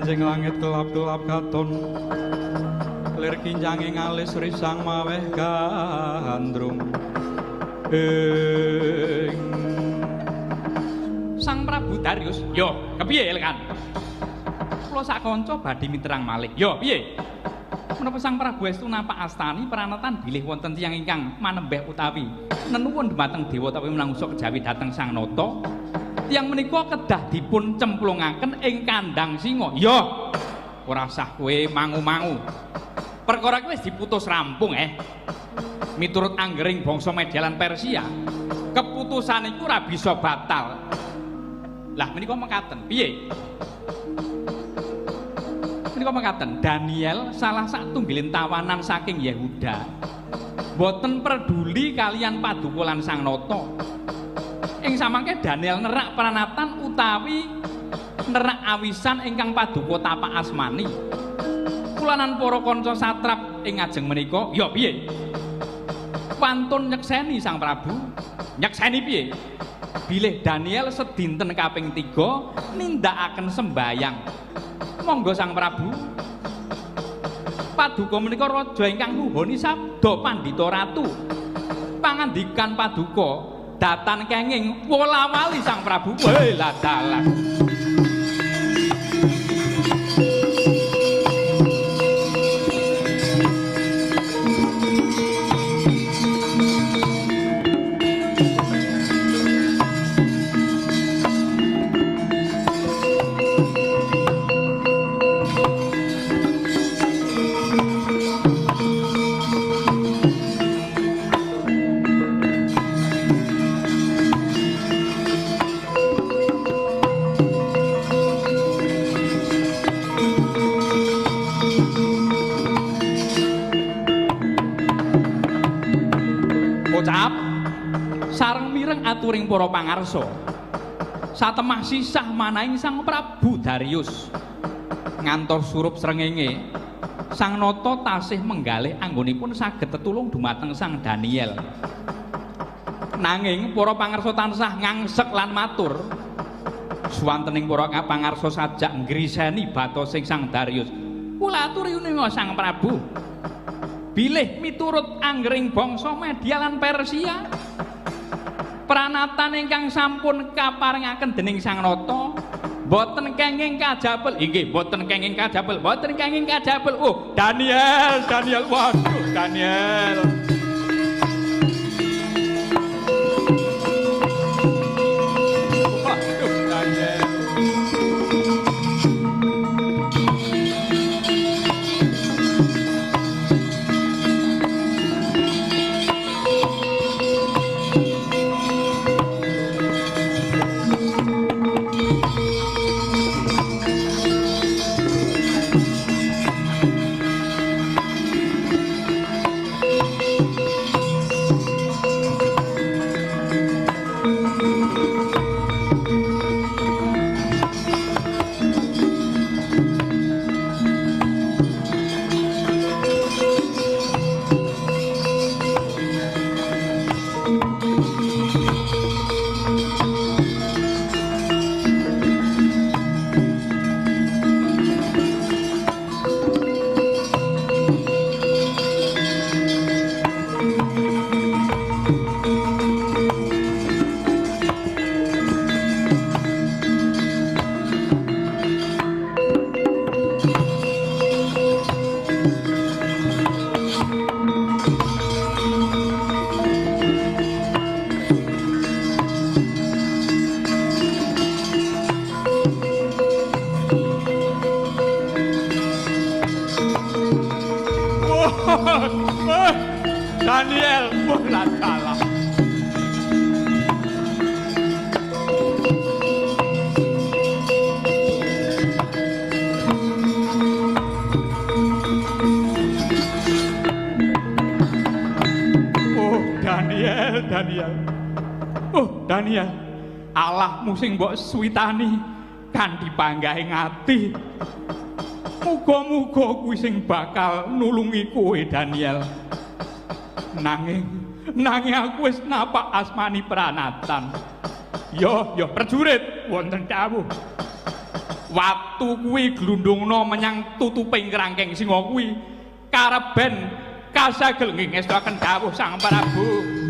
Manjing langit kelap-kelap katon lir kinjange ngalis risang maweh gandrung Sang Prabu Darius, yo kepiye kan? Kula sak kanca badhe miterang malih. Yo piye? Menapa Sang Prabu estu napak astani pranatan bilih wonten tiyang ingkang manembeh utawi nenuwun dhumateng dewa utawi menangsa kejawi dhateng Sang Nata. Tiyang menika kedah dipun cemplungaken ing kandhang singa. Yo. Ora usah kowe mangu-mangu. Perkara iki wis diputus rampung Miturut anggering bangsa Media lan Persia, keputusan iku ora bisa batal. Lah menika mekaten, piye? Menika mekaten, Daniel salah satunggiling tawanan saking Yehuda. Boten peduli kalian Paduka lan Sang Nata. Ing samangke Daniel nerak pranatan utawi nerak awisan ingkang Paduka tapak asmani. Kulanan para kanca satrap ing ngajeng menika, ya piye? Pantun nyekseni Sang Prabu. Nyekseni piye? Bilih Daniel sedinten kaping 3 nindakaken sembayang. Monggo Sang Prabu. Paduka menika raja ingkang nuhuni sabda Pandhita Ratu. Pangandikan Paduka datan kenging wola-wali Sang Prabu. Weh lah dalan. Sareng mireng aturing para pangarsa satemah sisah manahing Sang Prabu Darius ngantos surup srengenge Sang Nata tasih menggalih anggonipun saged tetulung dumateng Sang Daniel. Nanging para pangarsa tansah ngangsek lan matur suwantening para pangarsa sajak ngriseni batosing Sang Darius. Kula aturi uninga Sang Prabu, bilih miturut anggering bangsa Media lan Persia, pranatan ingkang sampun kaparingaken dening Sang Nata boten kenging kajabel. Inggih, boten kenging kajabel, boten kenging kajabel. Oh, Daniel, waduh Daniel. Waduh Daniel. Daniel, bola dalam. Oh, Daniel. Oh, Daniel. Allahmu sing mbok suwitani kanthi panggahing ati. Muga-muga kuwi sing bakal nulungi kowe, Daniel. Nanging aku wis napak asmani pranatan. Yo prajurit wonten dawuh. watu kuwi glundungna menyang tutuping krangkeng singa kuwi kareben kasagel ngestakaken dawuh Sang Prabu.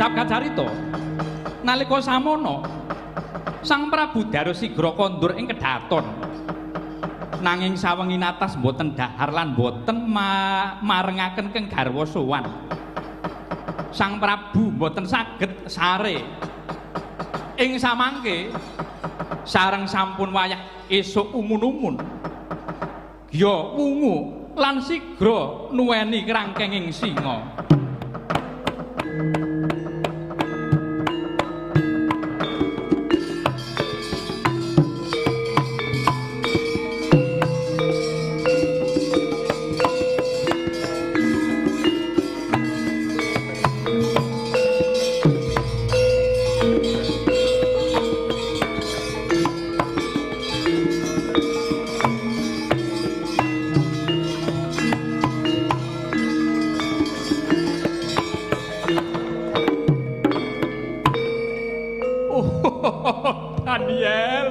Kacarita nalika samono Sang Prabu Darosigra kondur ing kedaton nanging sawengi natas boten dahar lan boten marengaken keng garwa sowan. Sang Prabu boten saged sare ing samangke sareng sampun wayah esuk umun-umun ya wungu lan sigra nuweni krangkenging singa. Daniel,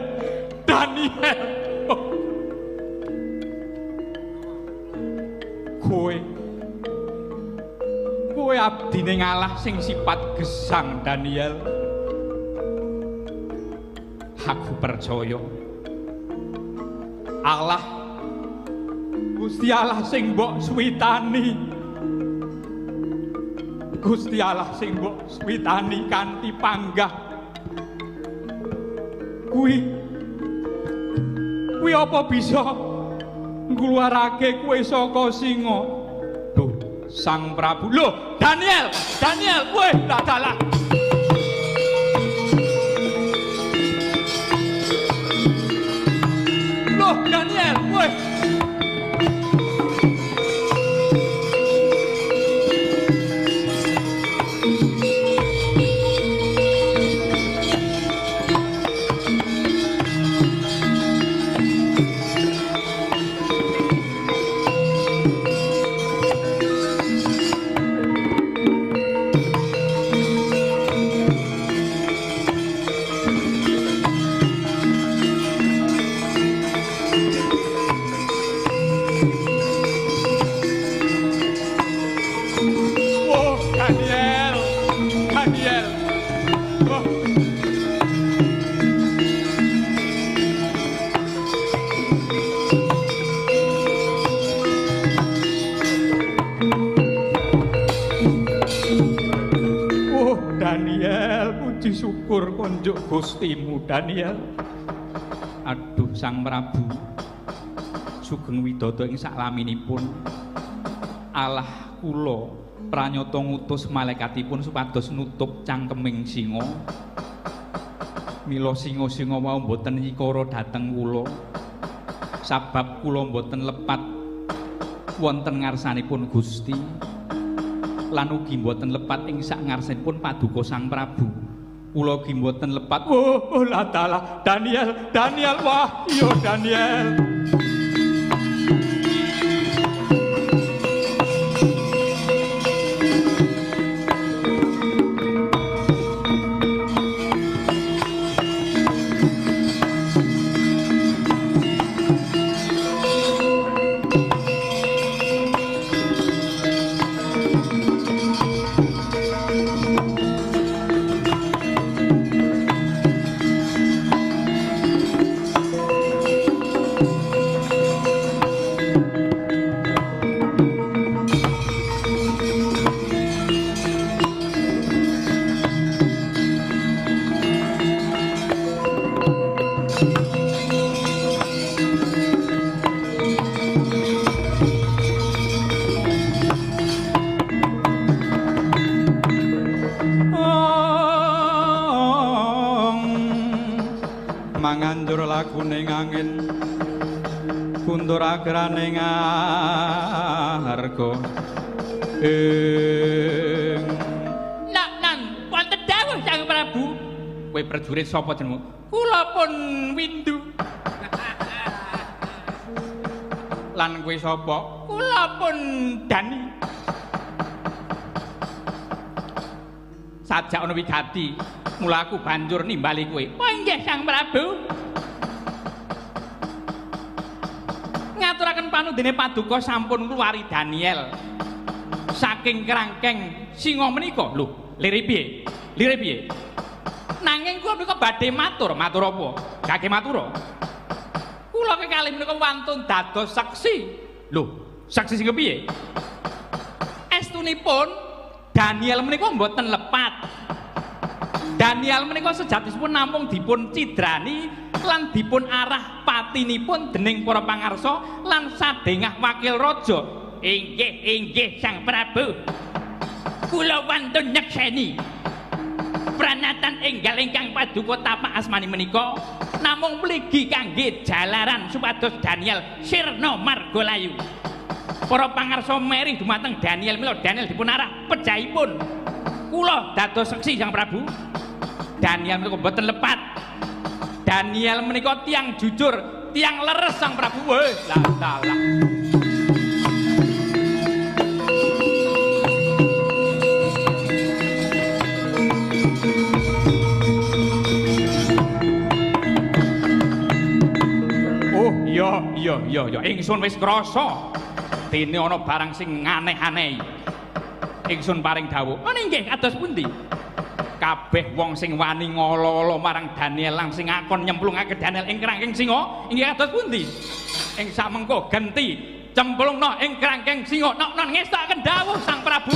kowe abdine ngalah sing sifat gesang Daniel. Aku percaya Allah Gusti Allah sing mbok suwitani, Gusti Allah sing mbok suwitani kanthi panggah kuwi apa bisa ngluarake kowe saka singa. Duh, Sang Prabu. Lho, Daniel, kowe dalah. Loh, Daniel, kowe syukur konjuk Gustimu Daniel. Aduh Sang Prabu sugeng widodо ing saklaminipun Allah kula pranyata ngutus malaikatipun supados nutup cangkeming singa. Mila singa-singa wau boten nyikara dhateng kula sabab kula boten lepat wonten ngarsanipun Gusti lan ugi boten lepat ing sak ngarsanipun paduka Sang Prabu. Kula ugi mboten lepat. Oh, lah dalah Daniel, wah, iya Daniel. manganjur lakuning angin kundur agrane ngarga nan wonten dawuh Sang Prabu. Kowe prajurit sapa jenengmu? Kula pun Windu. Lan kowe sapa? Kula pun Dani. Sajak ana wigati, mula aku banjur nimbali kowe. Oh nggih Sang Prabu. Ngaturaken panundene paduka sampun ngluwari Daniel saking kerangkeng singa menika. Lho, lire piye? Lire piye? Nanging kula menika badhe matur apa? Gage matura. Kula kekalih menika wantun dados saksi. Lho, saksi sing kepiye? Estunipun Daniel menika mboten lepat. Daniel menika sejatosipun namung dipun cidrani lan dipun arah patinipun dening para pangarsa lan sadengah wakil raja. Inggih Sang Prabu. Kula wantun nyekseni pranatan enggal ingkang paduka tapak asmani menika namung mligi kangge jalaran supados Daniel sirna margalayu. Para pangarsa meri dumateng Daniel mila Daniel dipun arah pejahipun. Kula dados saksi Sang Prabu. Daniel menika mboten lepat. Daniel menika tiang jujur, tiang leres Sang Prabu. Weh, lah. Oh, iya. Ingsun wis krasa dene ana barang sing aneh-aneh. Ingsun paring dawuh. Ana inggih kados pundi? Kabeh wong sing wani ngolo-olo marang Daniel lan sing akon nyemplungake Daniel ing krangking singa inggih kados pundi? Ing samengko genti cemplungna ing krangking singa. Nok ngestokaken dawuh Sang Prabu.